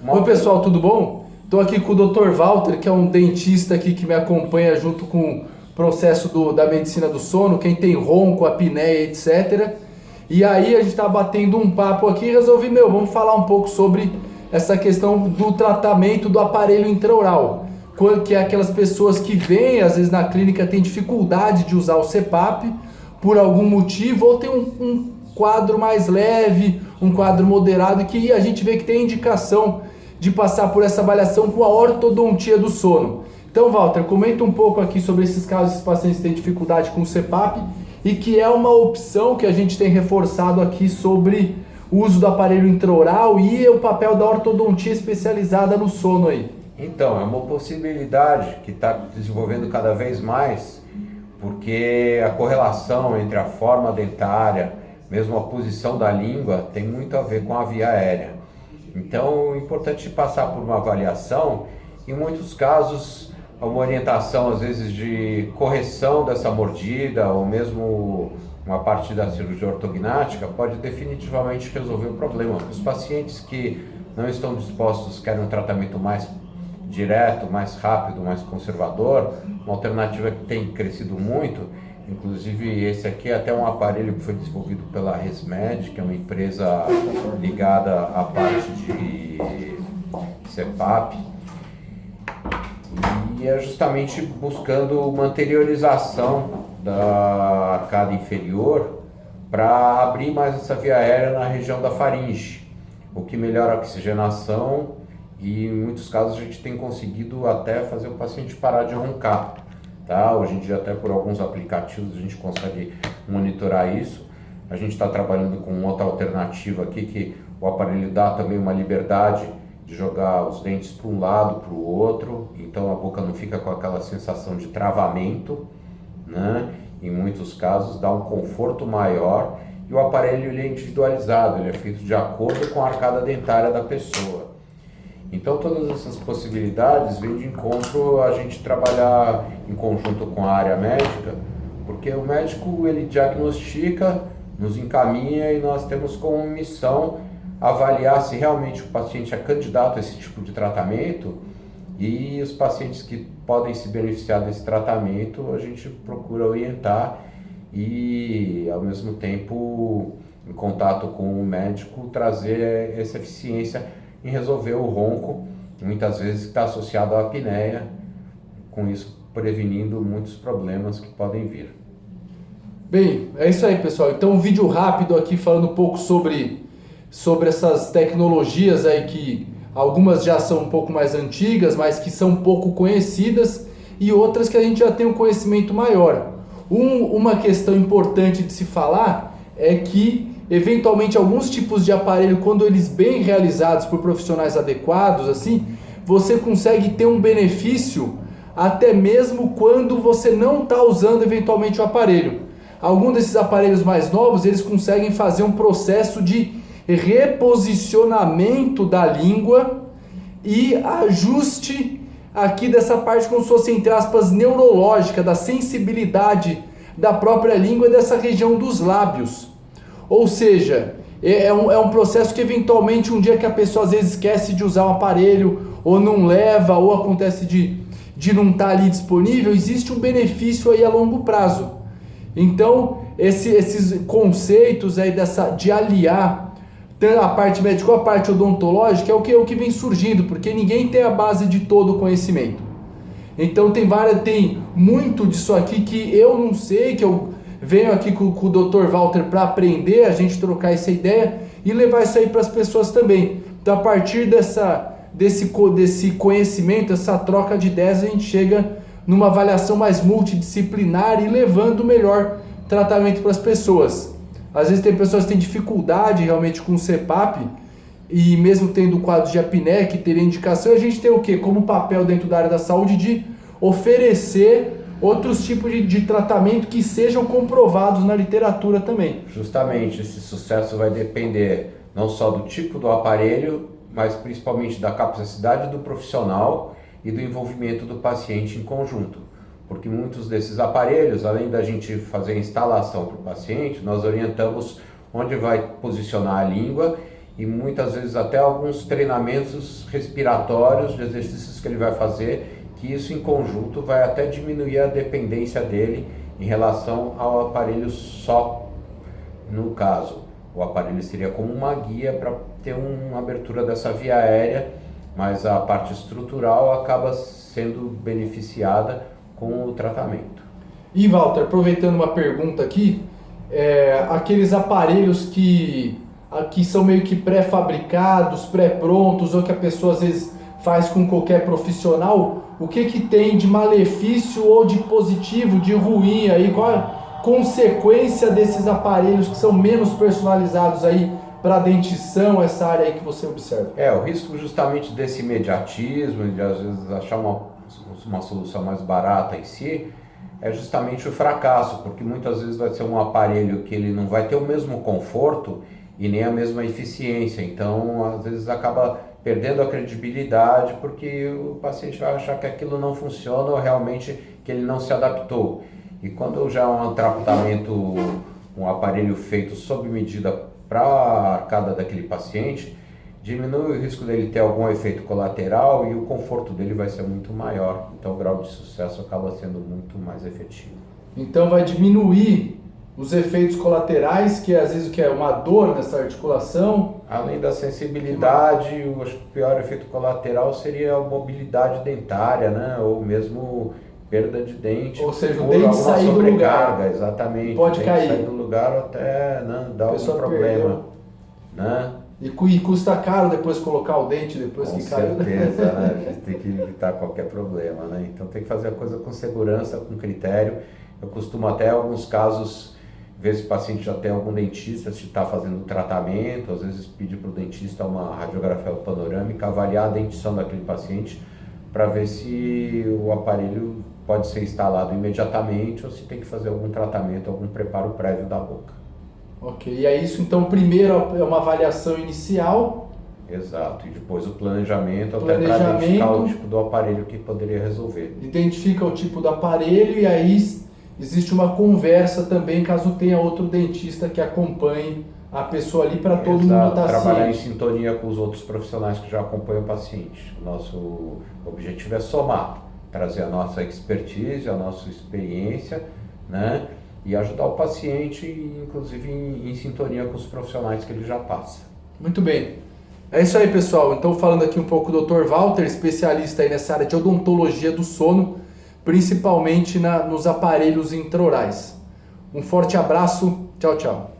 Oi pessoal, tudo bom? Estou aqui com o Dr. Walter, que é um dentista aqui que me acompanha junto com o processo da medicina do sono, quem tem ronco, apneia, etc. E aí a gente está batendo um papo aqui e resolvi, vamos falar um pouco sobre essa questão do tratamento do aparelho intraoral, que é aquelas pessoas que vêm, às vezes na clínica tem dificuldade de usar o CPAP por algum motivo, ou tem um quadro mais leve, um quadro moderado, e que a gente vê que tem indicação de passar por essa avaliação com a ortodontia do sono. Então, Walter, comenta um pouco aqui sobre esses casos, esses pacientes que têm dificuldade com o CPAP e que é uma opção que a gente tem reforçado aqui sobre o uso do aparelho intraoral e o papel da ortodontia especializada no sono aí. Então, é uma possibilidade que está desenvolvendo cada vez mais, porque a correlação entre a forma dentária, mesmo a posição da língua, tem muito a ver com a via aérea. Então, é importante passar por uma avaliação, em muitos casos, uma orientação, às vezes, de correção dessa mordida, ou mesmo uma parte da cirurgia ortognática, pode definitivamente resolver o problema. Os pacientes que não estão dispostos, querem um tratamento mais direto, mais rápido, mais conservador, uma alternativa que tem crescido muito, inclusive esse aqui é até um aparelho que foi desenvolvido pela ResMed, que é uma empresa ligada à parte de CPAP, e é justamente buscando uma anteriorização da arcada inferior para abrir mais essa via aérea na região da faringe, o que melhora a oxigenação. E em muitos casos a gente tem conseguido até fazer o paciente parar de roncar, tá? Hoje em dia até por alguns aplicativos a gente consegue monitorar isso. A gente está trabalhando com outra alternativa aqui, que o aparelho dá também uma liberdade de jogar os dentes para um lado, para o outro, então a boca não fica com aquela sensação de travamento, né? Em muitos casos dá um conforto maior, e o aparelho ele é individualizado, ele é feito de acordo com a arcada dentária da pessoa. Então todas essas possibilidades vêm de encontro a gente trabalhar em conjunto com a área médica, porque o médico ele diagnostica, nos encaminha e nós temos como missão avaliar se realmente o paciente é candidato a esse tipo de tratamento, e os pacientes que podem se beneficiar desse tratamento a gente procura orientar e ao mesmo tempo em contato com o médico trazer essa eficiência em resolver o ronco, muitas vezes está associado à apneia, com isso prevenindo muitos problemas que podem vir. Bem, é isso aí, pessoal. Então um vídeo rápido aqui falando um pouco sobre essas tecnologias aí, que algumas já são um pouco mais antigas, mas que são pouco conhecidas, e outras que a gente já tem um conhecimento maior. Uma questão importante de se falar é que eventualmente alguns tipos de aparelho, quando eles bem realizados por profissionais adequados, assim, você consegue ter um benefício até mesmo quando você não está usando eventualmente o aparelho. Alguns desses aparelhos mais novos, eles conseguem fazer um processo de reposicionamento da língua e ajuste aqui dessa parte como se fosse, entre aspas, neurológica, da sensibilidade da própria língua e dessa região dos lábios. Ou seja, é um processo que eventualmente um dia que a pessoa às vezes esquece de usar um aparelho, ou não leva, ou acontece de não estar ali disponível, existe um benefício aí a longo prazo. Então, esses conceitos aí de aliar a parte médica com a parte odontológica é o que vem surgindo, porque ninguém tem a base de todo o conhecimento. Então tem muito disso aqui que eu não sei, que eu venho aqui com o Dr. Walter para aprender, a gente trocar essa ideia e levar isso aí para as pessoas também. Então, a partir desse conhecimento, essa troca de ideias, a gente chega numa avaliação mais multidisciplinar e levando o melhor tratamento para as pessoas. Às vezes tem pessoas que têm dificuldade realmente com o CPAP, e mesmo tendo quadros de apneia, que teria indicação, a gente tem o quê? Como papel dentro da área da saúde de oferecer outros tipos de tratamento que sejam comprovados na literatura também. Justamente, esse sucesso vai depender não só do tipo do aparelho, mas principalmente da capacidade do profissional e do envolvimento do paciente em conjunto. Porque muitos desses aparelhos, além da gente fazer a instalação para o paciente, nós orientamos onde vai posicionar a língua e muitas vezes até alguns treinamentos respiratórios de exercícios que ele vai fazer, que isso em conjunto vai até diminuir a dependência dele em relação ao aparelho só. No caso, o aparelho seria como uma guia para ter uma abertura dessa via aérea, mas a parte estrutural acaba sendo beneficiada com o tratamento. E Walter, aproveitando uma pergunta aqui, aqueles aparelhos que são meio que pré-fabricados, pré-prontos, ou que a pessoa às vezes faz com qualquer profissional, o que tem de malefício ou de positivo, de ruim aí? Qual a consequência desses aparelhos que são menos personalizados aí para a dentição, essa área aí que você observa? O risco justamente desse imediatismo, de às vezes achar uma solução mais barata em si, é justamente o fracasso, porque muitas vezes vai ser um aparelho que ele não vai ter o mesmo conforto e nem a mesma eficiência, então às vezes acaba perdendo a credibilidade porque o paciente vai achar que aquilo não funciona ou realmente que ele não se adaptou. E quando já é um tratamento, um aparelho feito sob medida para a arcada daquele paciente, diminui o risco dele ter algum efeito colateral e o conforto dele vai ser muito maior. Então o grau de sucesso acaba sendo muito mais efetivo. Então vai diminuir os efeitos colaterais, que às vezes é uma dor nessa articulação. Além da sensibilidade, eu acho que o pior efeito colateral seria a mobilidade dentária, né? Ou mesmo perda de dente. Ou seja, o dente sair do lugar. Exatamente. Pode cair. Sair do lugar até dar algum problema. Né? E custa caro depois colocar o dente depois com que caiu. Com certeza, né? A gente tem que evitar qualquer problema, né? Então tem que fazer a coisa com segurança, com critério. Eu costumo até, em alguns casos, ver se o paciente já tem algum dentista, se está fazendo tratamento, às vezes pedir para o dentista uma radiografia panorâmica, avaliar a dentição daquele paciente para ver se o aparelho pode ser instalado imediatamente ou se tem que fazer algum tratamento, algum preparo prévio da boca. Ok, e é isso então, primeiro é uma avaliação inicial. Exato, e depois o planejamento até para identificar o tipo do aparelho que poderia resolver. Identifica o tipo do aparelho e aí existe uma conversa também, caso tenha outro dentista que acompanhe a pessoa ali para todo mundo estar trabalhar em sintonia com os outros profissionais que já acompanham o paciente. O nosso objetivo é somar, trazer a nossa expertise, a nossa experiência, né? E ajudar o paciente, inclusive em sintonia com os profissionais que ele já passa. Muito bem. É isso aí, pessoal. Então, falando aqui um pouco do Dr. Walter, especialista aí nessa área de odontologia do sono, principalmente nos aparelhos intraorais. Um forte abraço. Tchau, tchau.